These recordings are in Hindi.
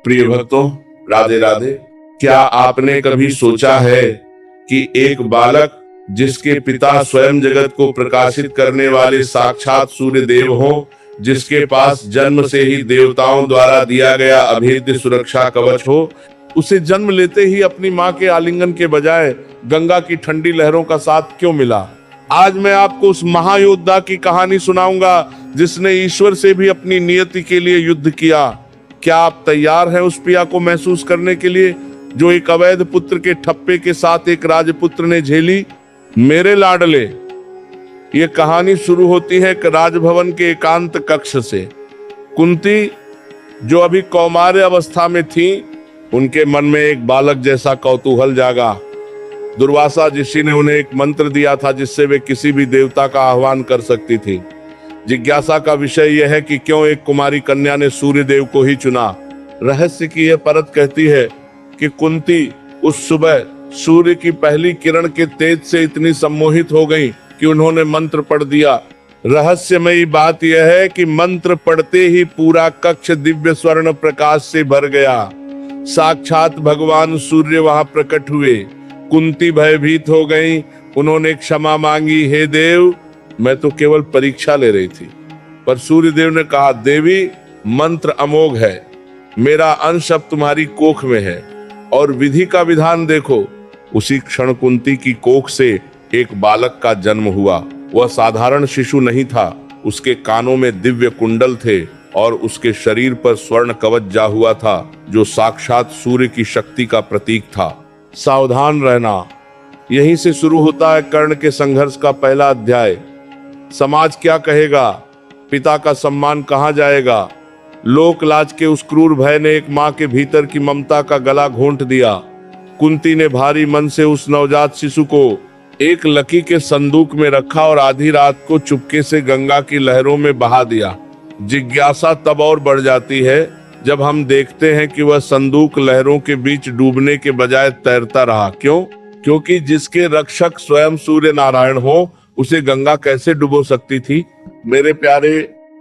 प्रिय भक्तों, राधे राधे। क्या आपने कभी सोचा है कि एक बालक जिसके पिता स्वयं जगत को प्रकाशित करने वाले साक्षात सूर्य देव हो, जिसके पास जन्म से ही देवताओं द्वारा दिया गया अभेद्य सुरक्षा कवच हो, उसे जन्म लेते ही अपनी माँ के आलिंगन के बजाय गंगा की ठंडी लहरों का साथ क्यों मिला? आज मैं आपको उस महायोद्धा की कहानी सुनाऊंगा जिसने ईश्वर से भी अपनी नियति के लिए युद्ध किया। क्या आप तैयार हैं उस पिया को महसूस करने के लिए जो एक अवैध पुत्र के ठप्पे के साथ एक राजपुत्र ने झेली? मेरे लाडले, ये कहानी शुरू होती है एक राजभवन के एकांत कक्ष से। कुंती जो अभी कौमार्य अवस्था में थी, उनके मन में एक बालक जैसा कौतूहल जागा। दुर्वासा ऋषि ने उन्हें एक मंत्र दिया था जिससे वे किसी भी देवता का आह्वान कर सकती थी। जिज्ञासा का विषय यह है कि क्यों एक कुमारी कन्या ने सूर्य देव को ही चुना। रहस्य की यह परत कहती है कि कुंती उस सुबह सूर्य की पहली किरण के तेज से इतनी सम्मोहित हो गई कि उन्होंने मंत्र पढ़ दिया। रहस्यमयी बात यह है कि मंत्र पढ़ते ही पूरा कक्ष दिव्य स्वर्ण प्रकाश से भर गया। साक्षात भगवान सूर्य वहां प्रकट हुए। कुंती भयभीत हो गई। उन्होंने क्षमा मांगी, हे देव, मैं तो केवल परीक्षा ले रही थी। पर सूर्य देव ने कहा, देवी, मंत्र अमोघ है, मेरा अंश अब तुम्हारी कोख में है और विधि का विधान देखो। उसी क्षण कुंती की कोख से एक बालक का जन्म हुआ। वह साधारण शिशु नहीं था। उसके कानों में दिव्य कुंडल थे और उसके शरीर पर स्वर्ण कवच जा हुआ था जो साक्षात सूर्य की शक्ति का प्रतीक था। सावधान रहना, यहीं से शुरू होता है कर्ण के संघर्ष का पहला अध्याय। समाज क्या कहेगा? पिता का सम्मान कहाँ जाएगा? लोक लाज के उस क्रूर भय ने एक माँ के भीतर की ममता का गला घोंट दिया। कुंती ने भारी मन से उस नवजात शिशु को एक लकी के संदूक में रखा और आधी रात को चुपके से गंगा की लहरों में बहा दिया। जिज्ञासा तब और बढ़ जाती है जब हम देखते हैं कि वह संदूक लहरों के बीच डूबने के बजाय तैरता रहा। क्यों? क्योंकि जिसके रक्षक स्वयं सूर्य नारायण हो, उसे गंगा कैसे डुबो सकती थी? मेरे प्यारे,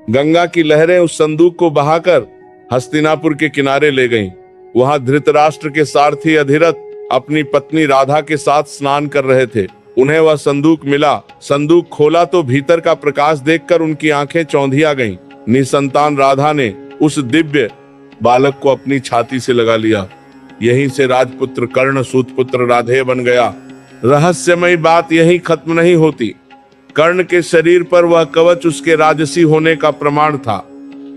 गंगा की लहरें उस संदूक को बहाकर हस्तिनापुर के किनारे ले गईं। वहां धृतराष्ट्र के सारथी अधिरथ अपनी पत्नी राधा के साथ स्नान कर रहे थे। उन्हें वह संदूक मिला। संदूक खोला तो भीतर का प्रकाश देखकर उनकी आंखें चौंधिया गईं। निसंतान राधा ने उस दिव्य बालक को अपनी छाती से लगा लिया। यहीं से राजपुत्र कर्ण सूतपुत्र राधेय बन गया। रहस्यमयी बात यहीं खत्म नहीं होती। कर्ण के शरीर पर वह कवच उसके राजसी होने का प्रमाण था,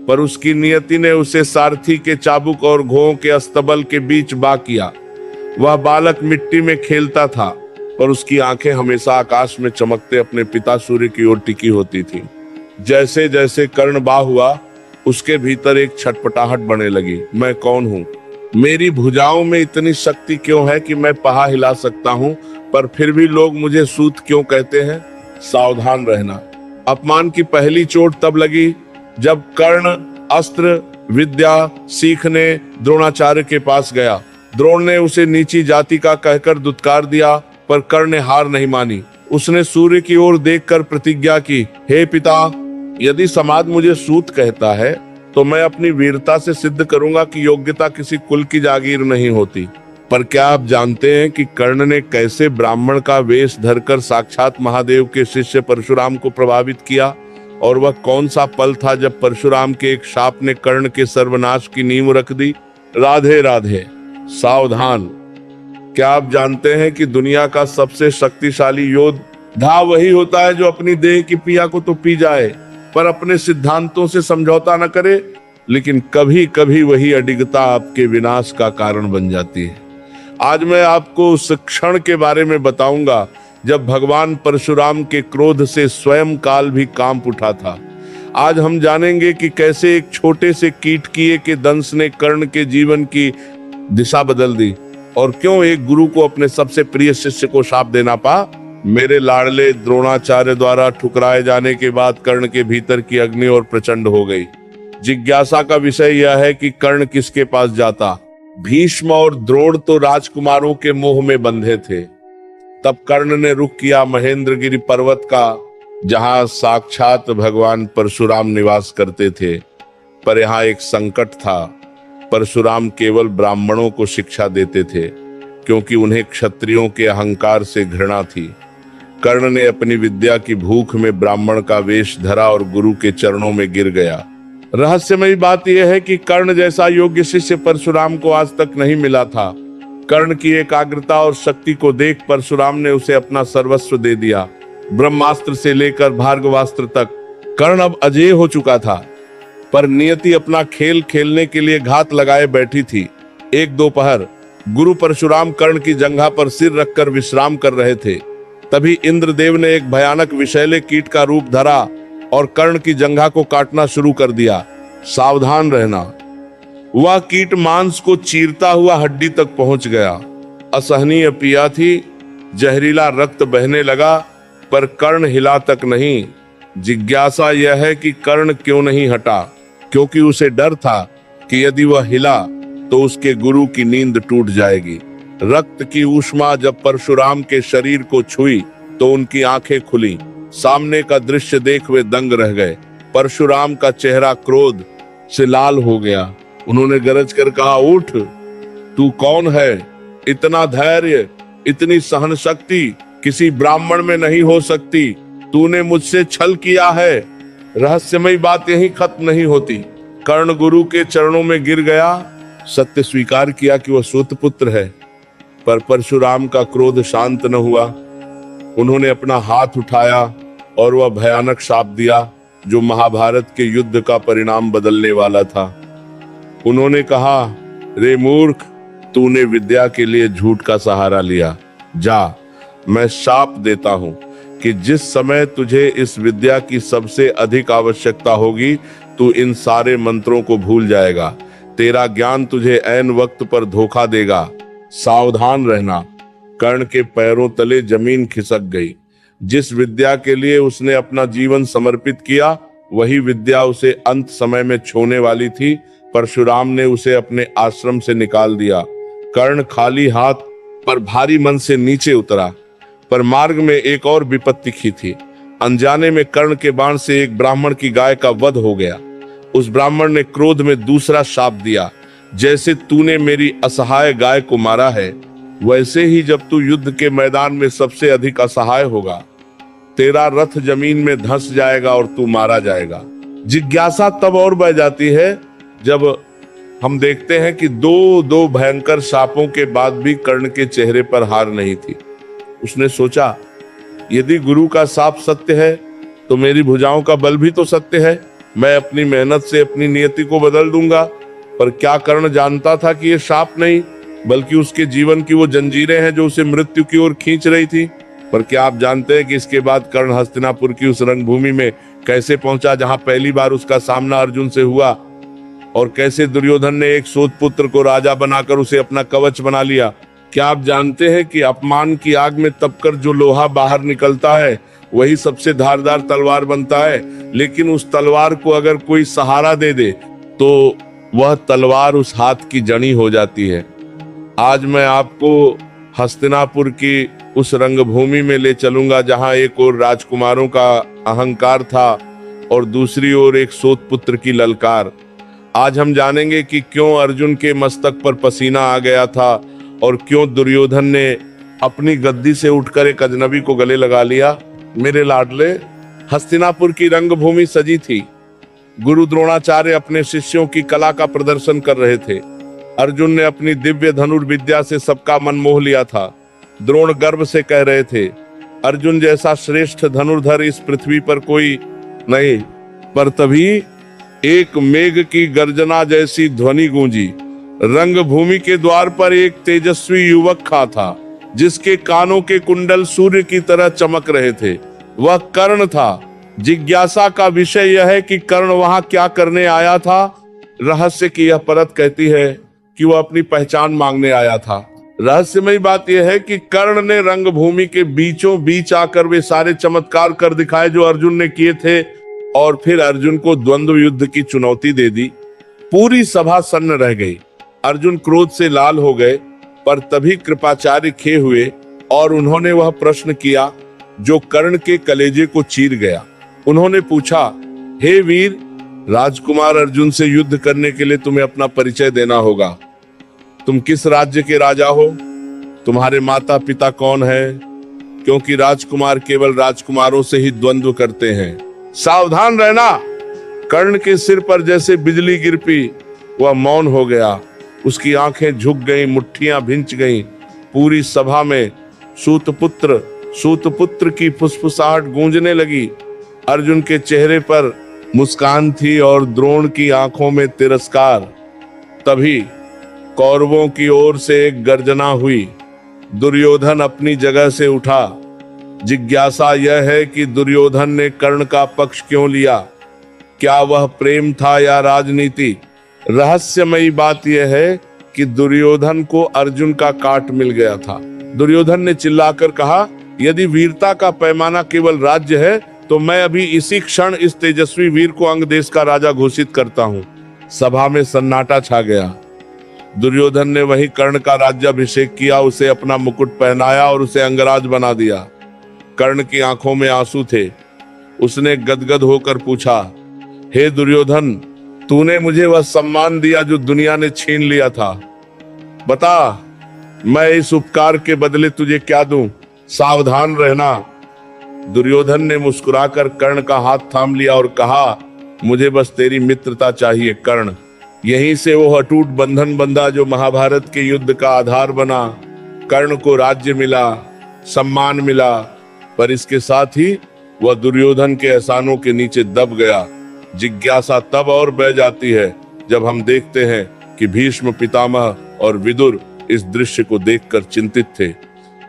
पर उसकी नियति ने उसे सारथी के चाबुक और घों के अस्तबल के बीच बा किया। वह बालक मिट्टी में खेलता था, पर उसकी आंखें हमेशा आकाश में चमकते अपने पिता सूर्य की ओर टिकी होती थी। जैसे जैसे कर्ण बा हुआ, उसके भीतर एक छटपटाहट बढ़ने लगी। मैं कौन हूँ? मेरी भुजाओं में इतनी शक्ति क्यों है कि मैं पहा हिला सकता हूँ, पर फिर भी लोग मुझे सूत क्यों कहते हैं? सावधान रहना। अपमान की पहली चोट तब लगी जब कर्ण अस्त्र विद्या सीखने द्रोणाचार्य के पास गया। द्रोण ने उसे नीची जाति का कहकर दुत्कार दिया, पर कर्ण ने हार नहीं मानी। उसने सूर्य की ओर देखकर प्रतिज्ञा की, हे पिता, यदि समाज मुझे सूत कहता है तो मैं अपनी वीरता से सिद्ध करूंगा कि योग्यता किसी कुल की जागीर नहीं होती। पर क्या आप जानते हैं कि कर्ण ने कैसे ब्राह्मण का वेश धरकर साक्षात महादेव के शिष्य परशुराम को प्रभावित किया? और वह कौन सा पल था जब परशुराम के एक शाप ने कर्ण के सर्वनाश की नींव रख दी? राधे राधे। सावधान। क्या आप जानते हैं कि दुनिया का सबसे शक्तिशाली योद्धा वही होता है जो अपनी देह की पिया को तो पी जाए, पर अपने सिद्धांतों से समझौता न करे? लेकिन कभी कभी वही अडिगता आपके विनाश का कारण बन जाती है। आज मैं आपको उस क्षण के बारे में बताऊंगा जब भगवान परशुराम के क्रोध से स्वयं काल भी कांप उठा था। आज हम जानेंगे कि कैसे एक छोटे से कीटकीए के दंश ने कर्ण के जीवन की दिशा बदल दी और क्यों एक गुरु को अपने सबसे प्रिय शिष्य को शाप देना पा। मेरे लाडले, द्रोणाचार्य द्वारा ठुकराए जाने के बाद कर्ण के भीतर की अग्नि और प्रचंड हो गई। जिज्ञासा का विषय यह है कि कर्ण किसके पास जाता। भीष्म और द्रोण तो राजकुमारों के मोह में बंधे थे। तब कर्ण ने रुख किया महेंद्रगिरी पर्वत का, जहां साक्षात भगवान परशुराम निवास करते थे। पर यहाँ एक संकट था। परशुराम केवल ब्राह्मणों को शिक्षा देते थे, क्योंकि उन्हें क्षत्रियों के अहंकार से घृणा थी। कर्ण ने अपनी विद्या की भूख में ब्राह्मण का वेश धरा और गुरु के चरणों में गिर गया। रहस्यमयी बात यह है कि कर्ण जैसा योग्य शिष्य परशुराम को आज तक नहीं मिला था। कर्ण की एकाग्रता और शक्ति को देख परशुराम ने उसे अपना सर्वस्व दे दिया। ब्रह्मास्त्र से लेकर भार्गवास्त्र तक कर्ण अब अजेय हो चुका था, पर नियति अपना खेल खेलने के लिए घात लगाए बैठी थी। एक दोपहर गुरु परशुराम कर्ण की जंघा पर सिर रखकर विश्राम कर रहे थे। तभी इंद्रदेव ने एक भयानक विषैले कीट का रूप धरा और कर्ण की जंघा को काटना शुरू कर दिया। सावधान रहना। वह कीट मांस को चीरता हुआ हड्डी तक पहुंच गया। असहनीय पीड़ा थी, जहरीला रक्त बहने लगा, पर कर्ण हिला तक नहीं। जिज्ञासा यह है कि कर्ण क्यों नहीं हटा, क्योंकि उसे डर था कि यदि वह हिला तो उसके गुरु की नींद टूट जाएगी। रक्त की ऊष्मा जब परशुराम के शरीर को छुई तो उनकी आंखें खुली। सामने का दृश्य देख वे दंग रह गए। परशुराम का चेहरा क्रोध से लाल हो गया। उन्होंने गरज कर कहा, उठ, तू कौन है? इतना धैर्य, इतनी सहन शक्ति किसी ब्राह्मण में नहीं हो सकती। तूने मुझसे छल किया है। रहस्यमयी बात यहीं खत्म नहीं होती। कर्ण गुरु के चरणों में गिर गया, सत्य स्वीकार किया कि वह सूत पुत्र है, पर परशुराम का क्रोध शांत न हुआ। उन्होंने अपना हाथ उठाया और वह भयानक शाप दिया जो महाभारत के युद्ध का परिणाम बदलने वाला था। उन्होंने कहा, रे मूर्ख, तूने विद्या के लिए झूठ का सहारा लिया। जा, मैं शाप देता हूं कि जिस समय तुझे इस विद्या की सबसे अधिक आवश्यकता होगी, तू इन सारे मंत्रों को भूल जाएगा। तेरा ज्ञान तुझे ऐन वक्त पर धोखा देगा। सावधान रहना। कर्ण के पैरों तले जमीन खिसक गई। जिस विद्या के लिए उसने अपना जीवन समर्पित किया, वही विद्या उसे अंत समय में छोने वाली थी। परशुराम ने उसे अपने आश्रम से निकाल दिया। कर्ण खाली हाथ पर भारी मन से नीचे उतरा, पर मार्ग में एक और विपत्ति की थी। अनजाने में कर्ण के बाण से एक ब्राह्मण की गाय का वध हो गया। उस ब्राह्मण ने क्रोध में दूसरा शाप दिया, जैसे तूने मेरी असहाय गाय को मारा है, वैसे ही जब तू युद्ध के मैदान में सबसे अधिक असहाय होगा, तेरा रथ जमीन में धंस जाएगा और तू मारा जाएगा। जिज्ञासा तब और बढ़ जाती है जब हम देखते हैं कि दो भयंकर शापों के बाद भी कर्ण के चेहरे पर हार नहीं थी। उसने सोचा, यदि गुरु का शाप सत्य है तो मेरी भुजाओं का बल भी तो सत्य है। मैं अपनी मेहनत से अपनी नियति को बदल दूंगा। पर क्या कर्ण जानता था कि यह शाप नहीं, बल्कि उसके जीवन की वो जंजीरें हैं जो उसे मृत्यु की ओर खींच रही थी। पर क्या आप जानते हैं कि इसके बाद कर्ण हस्तिनापुर की उस रंगभूमि में कैसे पहुंचा जहां पहली बार उसका सामना अर्जुन से हुआ, और कैसे दुर्योधन ने एक सूत पुत्र को राजा बनाकर उसे अपना कवच बना लिया? क्या आप जानते हैं कि अपमान की आग में तपकर जो लोहा बाहर निकलता है वही सबसे धारदार तलवार बनता है, लेकिन उस तलवार को अगर कोई सहारा दे दे तो वह तलवार उस हाथ की जड़ी हो जाती है। आज मैं आपको हस्तिनापुर की उस रंगभूमि में ले चलूंगा जहां एक ओर राजकुमारों का अहंकार था और दूसरी ओर एक सूत पुत्र की ललकार। आज हम जानेंगे कि क्यों अर्जुन के मस्तक पर पसीना आ गया था और क्यों दुर्योधन ने अपनी गद्दी से उठकर एक अजनबी को गले लगा लिया। मेरे लाडले, हस्तिनापुर की रंगभूमि सजी थी। गुरु द्रोणाचार्य अपने शिष्यों की कला का प्रदर्शन कर रहे थे। अर्जुन ने अपनी दिव्य धनुर्विद्या से सबका मन मोह लिया था। द्रोण गर्व से कह रहे थे, अर्जुन जैसा श्रेष्ठ धनुर्धर इस पृथ्वी पर कोई नहीं। पर तभी एक मेघ की गर्जना जैसी ध्वनि गूंजी। रंगभूमि के द्वार पर एक तेजस्वी युवक खड़ा था, जिसके कानों के कुंडल सूर्य की तरह चमक रहे थे। वह कर्ण था। जिज्ञासा का विषय यह है कि कर्ण वहां क्या करने आया था। रहस्य की यह परत कहती है कि वह अपनी पहचान मांगने आया था। रहस्यमयी बात यह है कि कर्ण ने रंगभूमि के बीचों बीच आकर वे सारे चमत्कार कर दिखाए जो अर्जुन ने किए थे, और फिर अर्जुन को द्वंद्व युद्ध की चुनौती दे दी। पूरी सभा सन्न रह गई। अर्जुन क्रोध से लाल हो गए, पर तभी कृपाचार्य खे हुए और उन्होंने वह प्रश्न किया जो कर्ण के कलेजे को चीर गया। उन्होंने पूछा, हे वीर, राजकुमार अर्जुन से युद्ध करने के लिए तुम्हें अपना परिचय देना होगा। तुम किस राज्य के राजा हो? तुम्हारे माता पिता कौन है? क्योंकि राजकुमार केवल राजकुमारों से ही द्वंद्व करते हैं। सावधान रहना। कर्ण के सिर पर जैसे बिजली गिर पी, वह मौन हो गया। उसकी आंखें झुक गईं, मुट्ठियां भिंच गईं। पूरी सभा में सूतपुत्र की फुसफुसाहट गूंजने लगी। अर्जुन के चेहरे पर मुस्कान थी और द्रोण की आंखों में तिरस्कार। तभी कौरवों की ओर से एक गर्जना हुई। दुर्योधन अपनी जगह से उठा। जिज्ञासा यह है कि दुर्योधन ने कर्ण का पक्ष क्यों लिया? क्या वह प्रेम था या राजनीति? रहस्यमयी बात यह है कि दुर्योधन को अर्जुन का काट मिल गया था। दुर्योधन ने चिल्लाकर कहा, यदि वीरता का पैमाना केवल राज्य है तो मैं अभी इसी क्षण इस तेजस्वी वीर को अंग देश का राजा घोषित करता हूँ। सभा में सन्नाटा छा गया। दुर्योधन ने वही कर्ण का राज्याभिषेक किया, उसे अपना मुकुट पहनाया और उसे अंगराज बना दिया। कर्ण की आंखों में आंसू थे। उसने गदगद होकर पूछा, हे दुर्योधन, तूने मुझे वह सम्मान दिया जो दुनिया ने छीन लिया था। बता, मैं इस उपकार के बदले तुझे क्या दूं? सावधान रहना। दुर्योधन ने मुस्कुराकर कर्ण का हाथ थाम लिया और कहा, मुझे बस तेरी मित्रता चाहिए कर्ण। यहीं से वो अटूट बंधन बंधा जो महाभारत के युद्ध का आधार बना। कर्ण को राज्य मिला, सम्मान मिला, पर इसके साथ ही वह दुर्योधन के एहसानों के नीचे दब गया। जिज्ञासा तब और बह जाती है जब हम देखते हैं कि भीष्म पितामह और विदुर इस दृश्य को देखकर चिंतित थे।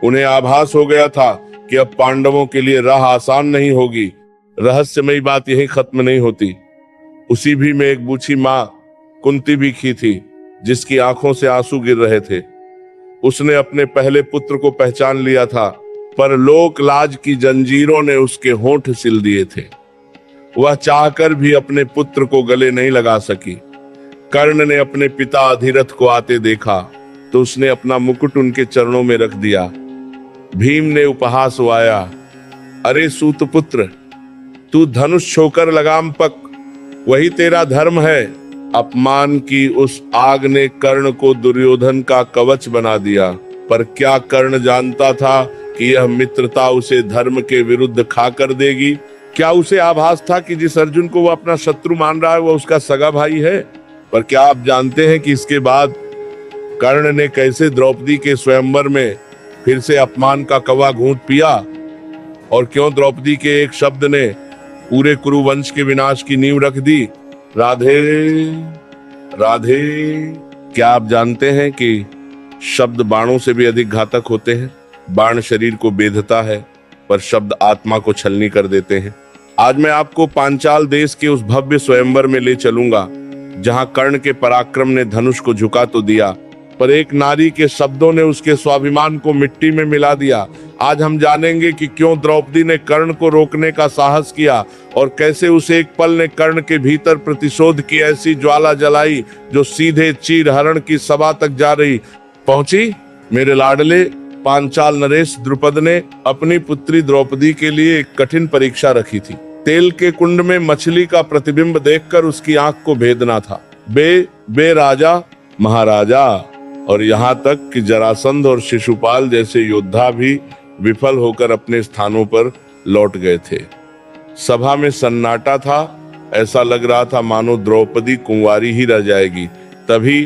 उन्हें आभास हो गया था कि अब पांडवों के लिए राह आसान नहीं होगी। रहस्यमयी बात यही खत्म नहीं होती। उसी भी में एक बूढ़ी माँ कुंती भी खी थी, जिसकी आंखों से आंसू गिर रहे थे। उसने अपने पहले पुत्र को पहचान लिया था, पर लोक लाज की जंजीरों ने उसके होंठ सिल दिए थे। वह चाहकर भी अपने पुत्र को गले नहीं लगा सकी। कर्ण ने अपने पिता अधिरथ को आते देखा तो उसने अपना मुकुट उनके चरणों में रख दिया। भीम ने उपहास उड़ाया, अरे सूतपुत्र, तू धनुष छोकर लगाम पक, वही तेरा धर्म है। अपमान की उस आग ने कर्ण को दुर्योधन का कवच बना दिया। पर क्या कर्ण जानता था कि यह मित्रता उसे धर्म के विरुद्ध खा कर देगी? क्या उसे आभास था कि जिस अर्जुन को वह अपना शत्रु मान रहा है वह उसका सगा भाई है? पर क्या आप जानते हैं कि इसके बाद कर्ण ने कैसे द्रौपदी के स्वयंवर में फिर से अपमान का कवा घूंट पिया? और क्यों द्रौपदी के एक शब्द ने पूरे कुरु वंश के विनाश की नींव रख दी? राधे राधे। क्या आप जानते हैं कि शब्द बाणों से भी अधिक घातक होते हैं? बाण शरीर को बेधता है, पर शब्द आत्मा को छलनी कर देते हैं। आज मैं आपको पांचाल देश के उस भव्य स्वयंवर में ले चलूंगा जहां कर्ण के पराक्रम ने धनुष को झुका तो दिया, पर एक नारी के शब्दों ने उसके स्वाभिमान को मिट्टी में मिला दिया। आज हम जानेंगे कि क्यों द्रौपदी ने कर्ण को रोकने का साहस किया और कैसे उसे एक पल ने कर्ण के भीतर प्रतिशोध की ऐसी ज्वाला जलाई जो सीधे चीर हरण की सभा तक जा रही पहुंची। मेरे लाडले पांचाल नरेश, द्रुपद ने अपनी पुत्री द्रौपदी के लिए एक कठिन परीक्षा रखी थी। तेल के कुंड में मछली का प्रतिबिंब देखकर उसकी आंख को भेदना था। बे राजा महाराजा, और यहाँ तक कि जरासंध और शिशुपाल जैसे योद्धा भी विफल होकर अपने स्थानों पर लौट गए थे। सभा में सन्नाटा था। ऐसा लग रहा था मानो द्रौपदी कुंवारी ही रह जाएगी। तभी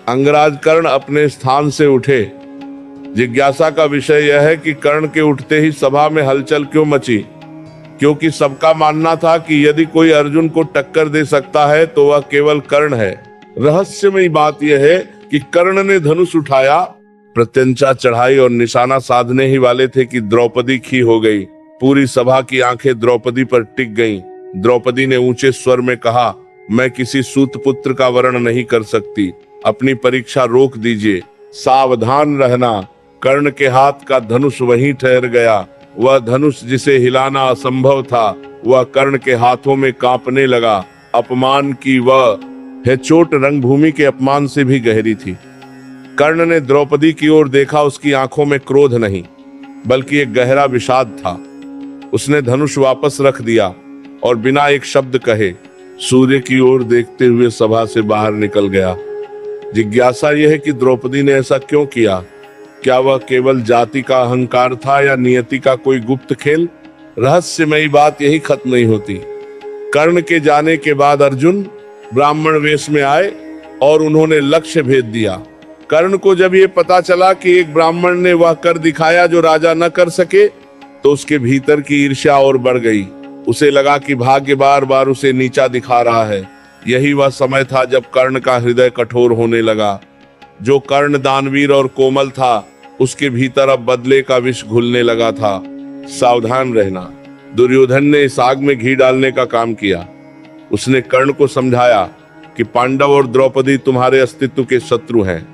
अंगराज कर्ण अपने स्थान से उठे। जिज्ञासा का विषय यह है कि कर्ण के उठते ही सभा में हलचल क्यों मची? क्योंकि सबका मानना था कि यदि कोई अर्जुन को टक्कर दे सकता है तो वह केवल कर्ण है। रहस्यमयी बात यह है कि कर्ण ने धनुष उठाया, प्रत्यंचा चढ़ाई और निशाना साधने ही वाले थे कि द्रौपदी खी हो गई। पूरी सभा की आंखें द्रौपदी पर टिक गईं। द्रौपदी ने ऊंचे स्वर में कहा, मैं किसी सूतपुत्र का वर्ण नहीं कर सकती। अपनी परीक्षा रोक दीजिए। सावधान रहना। कर्ण के हाथ का धनुष वहीं ठहर गया। वह धनुष जिसे हिलाना असंभव था, वह कर्ण के हाथों में कांपने लगा। अपमान की वह है चोट रंगभूमि के अपमान से भी गहरी थी। कर्ण ने द्रौपदी की ओर देखा। उसकी आंखों में क्रोध नहीं, बल्कि एक गहरा विषाद था। उसने धनुष वापस रख दिया और बिना एक शब्द कहे सूर्य की ओर देखते हुए सभा से बाहर निकल गया। जिज्ञासा यह है कि द्रौपदी ने ऐसा क्यों किया। क्या वह केवल जाति का अहंकार था या नियति का कोई गुप्त खेल। रहस्यमयी बात यही खत्म नहीं होती। कर्ण के जाने के बाद अर्जुन ब्राह्मण वेश में आए और उन्होंने लक्ष्य भेद दिया। कर्ण को जब ये पता चला कि एक ब्राह्मण ने वह कर दिखाया जो राजा न कर सके, तो उसके भीतर की ईर्ष्या और बढ़ गई। उसे लगा कि भाग्य बार बार उसे नीचा दिखा रहा है। यही वह समय था जब कर्ण का हृदय कठोर होने लगा। जो कर्ण दानवीर और कोमल था, उसके भीतर अब बदले का विष घुलने लगा था। सावधान रहना। दुर्योधन ने इस आग में घी डालने का काम किया। उसने कर्ण को समझाया कि पांडव और द्रौपदी तुम्हारे अस्तित्व के शत्रु हैं।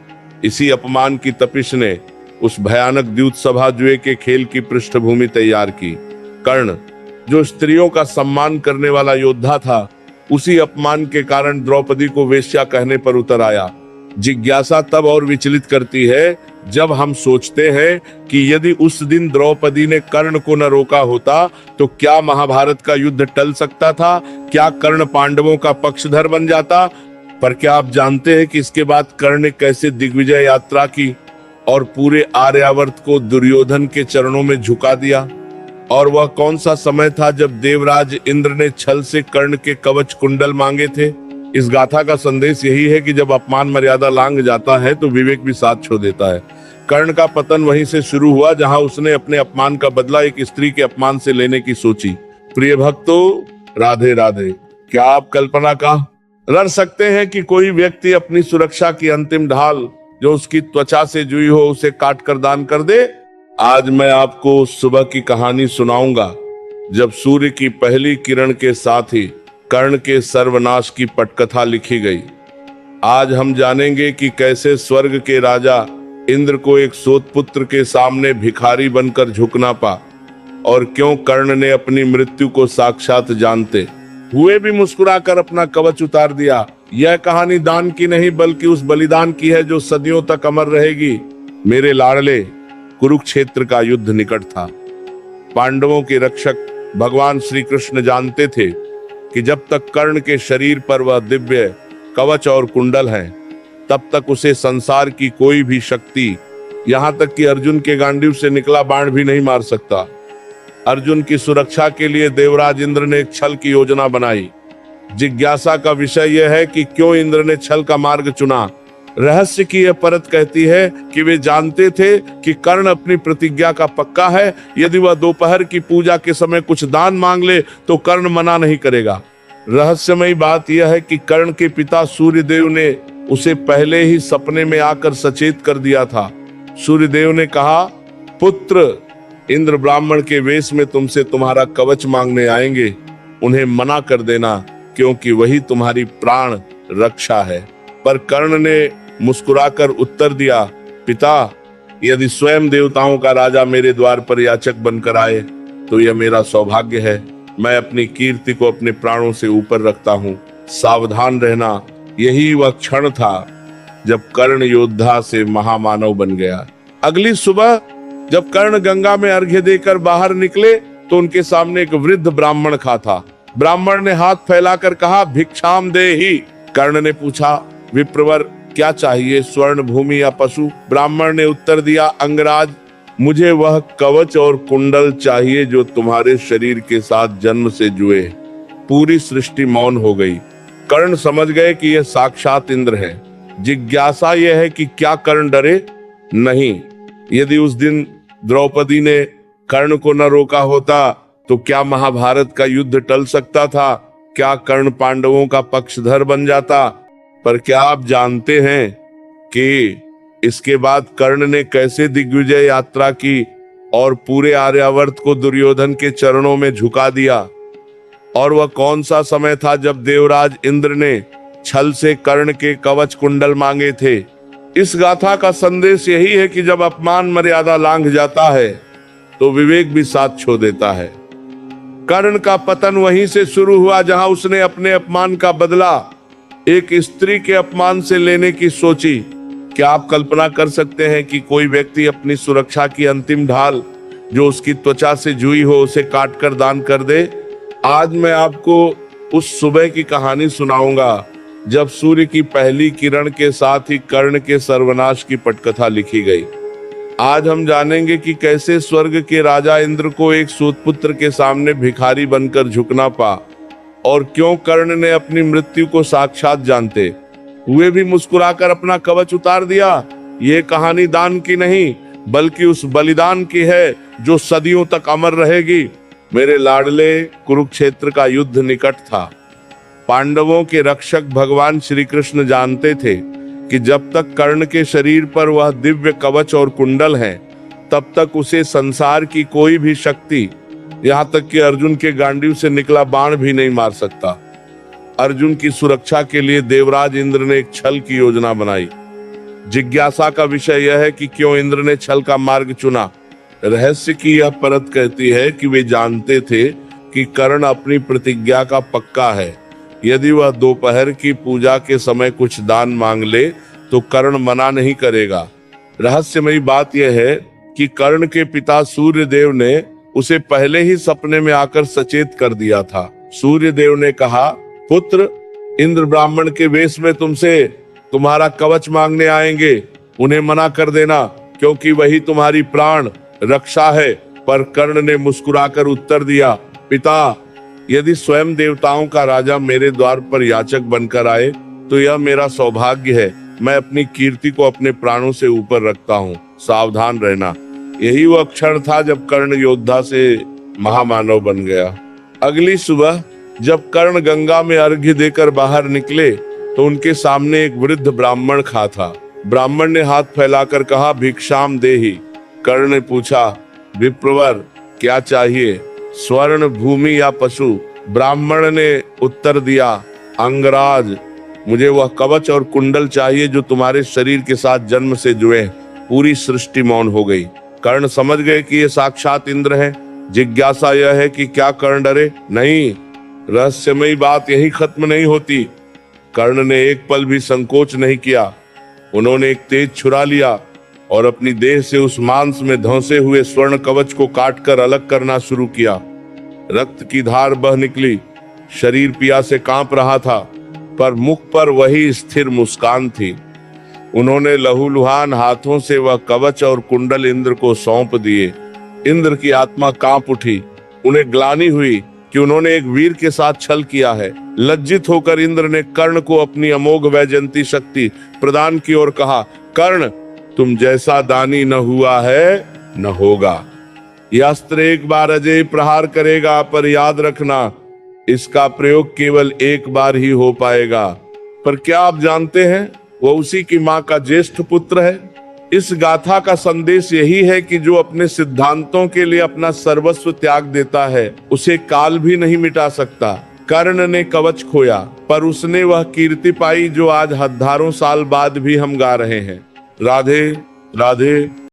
इसी अपमान की तपिश ने उस भयानक द्यूत सभा जुए के खेल की पृष्ठभूमि तैयार की। कर्ण, जो स्त्रियों का सम्मान करने वाला योद्धा था, उसी अपमान के कारण द्रौपदी को वेश्या कहने पर उतर आया। जिज्ञासा तब और विचलित करती है जब हम सोचते हैं कि यदि उस दिन द्रौपदी ने कर्ण को न रोका होता तो क्या महाभारत का युद्ध टल सकता था। क्या कर्ण पांडवों का पक्षधर बन जाता। पर क्या आप जानते हैं कि इसके बाद कर्ण ने कैसे दिग्विजय यात्रा की और पूरे आर्यावर्त को दुर्योधन के चरणों में झुका दिया। और वह कौन सा समय था जब देवराज इंद्र ने छल से कर्ण के कवच कुंडल मांगे थे। इस गाथा का संदेश यही है कि जब अपमान मर्यादा लांघ जाता है तो विवेक भी साथ छोड़ देता है। कर्ण का पतन वहीं से शुरू हुआ जहां उसने अपने अपमान का बदला एक स्त्री के अपमान से लेने की सोची। प्रिय भक्तों, राधे राधे। क्या आप कल्पना कर सकते हैं कि कोई व्यक्ति अपनी सुरक्षा की अंतिम ढाल जो उसकी त्वचा से जुई हो उसे काट कर दान कर दे। आज मैं आपको सुबह की कहानी सुनाऊंगा जब सूर्य की पहली किरण के साथ ही कर्ण के सर्वनाश की पटकथा लिखी गई। आज हम जानेंगे कि कैसे स्वर्ग के राजा इंद्र को एक सोत पुत्र के सामने भिखारी बनकर झुकना पा और क्यों कर्ण ने अपनी मृत्यु को साक्षात जानते हुए भी मुस्कुराकर अपना कवच उतार दिया। यह कहानी दान की नहीं बल्कि उस बलिदान की है जो सदियों तक अमर रहेगी। मेरे लाडले, कुरुक्षेत्र का युद्ध निकट था। पांडवों के रक्षक भगवान श्री कृष्ण जानते थे कि जब तक कर्ण के शरीर पर वह दिव्य कवच और कुंडल है, तब तक उसे संसार की कोई भी शक्ति, यहाँ तक कि अर्जुन के गांडीव से निकला बाण भी नहीं मार सकता। अर्जुन की सुरक्षा के लिए देवराज इंद्र ने एक छल की योजना बनाई। जिज्ञासा का विषय यह है कि क्यों इंद्र ने छल का मार्ग चुना। रहस्य की यह परत कहती है कि वे जानते थे कि कर्ण अपनी प्रतिज्ञा का पक्का है। यदि वह दोपहर की पूजा के समय कुछ दान मांग ले तो कर्ण मना नहीं करेगा। रहस्यमयी बात यह है कि कर्ण के पिता सूर्यदेव ने उसे पहले ही सपने में आकर सचेत कर दिया था। सूर्यदेव ने कहा, पुत्र, इंद्र ब्राह्मण के वेश में तुमसे तुम्हारा कवच मांगने आएंगे। उन्हें मना कर देना क्योंकि वही तुम्हारी प्राण रक्षा है। पर कर्ण ने मुस्कुराकर उत्तर दिया, पिता, यदि स्वयं देवताओं का राजा मेरे द्वार पर याचक बनकर आए तो यह मेरा सौभाग्य है। मैं अपनी कीर्ति को अपने प्राणों से ऊपर रखता हूँ। सावधान रहना। यही वह क्षण था जब कर्ण योद्धा से महामानव बन गया। अगली सुबह जब कर्ण गंगा में अर्घ्य देकर बाहर निकले तो उनके सामने एक वृद्ध ब्राह्मण खड़ा था। ब्राह्मण ने हाथ फैलाकर कहा, भिक्षाम देहि। कर्ण ने पूछा, विप्रवर, क्या चाहिए, स्वर्ण, भूमि या पशु? ब्राह्मण ने उत्तर दिया, अंगराज, मुझे वह कवच और कुंडल चाहिए जो तुम्हारे शरीर के साथ जन्म से जुए। पूरी सृष्टि मौन हो गई। कर्ण समझ गए कि यह साक्षात इंद्र है। जिज्ञासा यह है कि क्या कर्ण डरे? नहीं। यदि उस दिन द्रौपदी ने कर्ण को न रोका होता तो क्या महाभारत का युद्ध टल सकता था? क्या कर्ण पांडवों का पक्षधर बन जाता? पर क्या आप जानते हैं कि इसके बाद कर्ण ने कैसे दिग्विजय यात्रा की और पूरे आर्यावर्त को दुर्योधन के चरणों में झुका दिया? और वह कौन सा समय था जब देवराज इंद्र ने छल से कर्ण के कवच कुंडल मांगे थे? इस गाथा का संदेश यही है कि जब अपमान मर्यादा लांघ जाता है तो विवेक भी साथ छोड़ देता है। कर्ण का पतन वहीं से शुरू हुआ जहां उसने अपने अपमान का बदला एक स्त्री के अपमान से लेने की सोची। क्या आप कल्पना कर सकते हैं कि कोई व्यक्ति अपनी सुरक्षा की अंतिम ढाल जो उसकी त्वचा से जुई हो उसे काट कर दान कर दे? आज मैं आपको उस सुबह की कहानी सुनाऊंगा जब सूर्य की पहली किरण के साथ ही कर्ण के सर्वनाश की पटकथा लिखी गई। आज हम जानेंगे कि कैसे स्वर्ग के राजा इंद्र को एक सूतपुत्र के सामने भिखारी बनकर झुकना पा, और क्यों कर्ण ने अपनी मृत्यु को साक्षात जानते हुए भी मुस्कुराकर अपना कवच उतार दिया। ये कहानी दान की नहीं बल्कि उस बलिदान की है जो सदियों तक अमर रहेगी। मेरे लाडले, कुरुक्षेत्र का युद्ध निकट था। पांडवों के रक्षक भगवान श्री कृष्ण जानते थे कि जब तक कर्ण के शरीर पर वह दिव्य कवच और कुंडल है, तब तक उसे संसार की कोई भी शक्ति, यहाँ तक कि अर्जुन के गांडीव से निकला बाण भी नहीं मार सकता। अर्जुन की सुरक्षा के लिए देवराज इंद्र ने एक छल की योजना बनाई। जिज्ञासा का विषय यह है कि क्यों इंद्र ने छल का मार्ग चुना। रहस्य की यह परत कहती है कि वे जानते थे कि कर्ण अपनी प्रतिज्ञा का पक्का है। यदि वह दोपहर की पूजा के समय कुछ दान मांग ले तो कर्ण मना नहीं करेगा। रहस्यमयी बात यह है कि कर्ण के पिता सूर्य देव ने उसे पहले ही सपने में आकर सचेत कर दिया था। सूर्य देव ने कहा, पुत्र, इंद्र ब्राह्मण के वेश में तुमसे तुम्हारा कवच मांगने आएंगे, उन्हें मना कर देना क्योंकि वही तुम्हारी प्राण रक्षा है। पर कर्ण ने मुस्कुराकर उत्तर दिया, पिता, यदि स्वयं देवताओं का राजा मेरे द्वार पर याचक बनकर आए तो यह मेरा सौभाग्य है। मैं अपनी कीर्ति को अपने प्राणों से ऊपर रखता हूँ, सावधान रहना। यही वह क्षण था जब कर्ण योद्धा से महामानव बन गया। अगली सुबह जब कर्ण गंगा में अर्घ्य देकर बाहर निकले तो उनके सामने एक वृद्ध ब्राह्मण खड़ा था। ब्राह्मण ने हाथ फैलाकर कहा, भिक्षाम देहि। कर्ण ने पूछा, विप्रवर, क्या चाहिए, स्वर्ण, भूमि या पशु? ब्राह्मण ने उत्तर दिया, अंगराज, मुझे वह कवच और कुंडल चाहिए जो तुम्हारे शरीर के साथ जन्म से जुड़े। पूरी सृष्टि मौन हो गई। कर्ण समझ गए कि ये साक्षात इंद्र है। जिज्ञासा यह है कि क्या कर्ण डरे? नहीं, रहस्यमयी बात यही खत्म नहीं होती। कर्ण ने एक पल भी संकोच नहीं किया। उन्होंने एक तेज छुरा लिया और अपनी देह से उस मांस में धंसे हुए स्वर्ण कवच को काटकर अलग करना शुरू किया। रक्त की धार बह निकली। शरीर पिया से कांप रहा था, पर मुख पर वही स्थिर मुस्कान थी। उन्होंने लहूलुहान हाथों से वह कवच और कुंडल इंद्र को सौंप दिए। इंद्र की आत्मा कांप उठी। उन्हें ग्लानि हुई कि उन्होंने एक वीर के साथ छल किया है। लज्जित होकर इंद्र ने कर्ण को अपनी अमोघ वैजयंती शक्ति प्रदान की और कहा, कर्ण, तुम जैसा दानी न हुआ है न होगा। यह अस्त्र एक बार अजय प्रहार करेगा, पर याद रखना, इसका प्रयोग केवल एक बार ही हो पाएगा। पर क्या आप जानते हैं, वह उसी की मां का ज्येष्ठ पुत्र है। इस गाथा का संदेश यही है कि जो अपने सिद्धांतों के लिए अपना सर्वस्व त्याग देता है, उसे काल भी नहीं मिटा सकता। कर्ण ने कवच खोया, पर उसने वह कीर्ति पाई जो आज हजारों साल बाद भी हम गा रहे हैं। राधे राधे।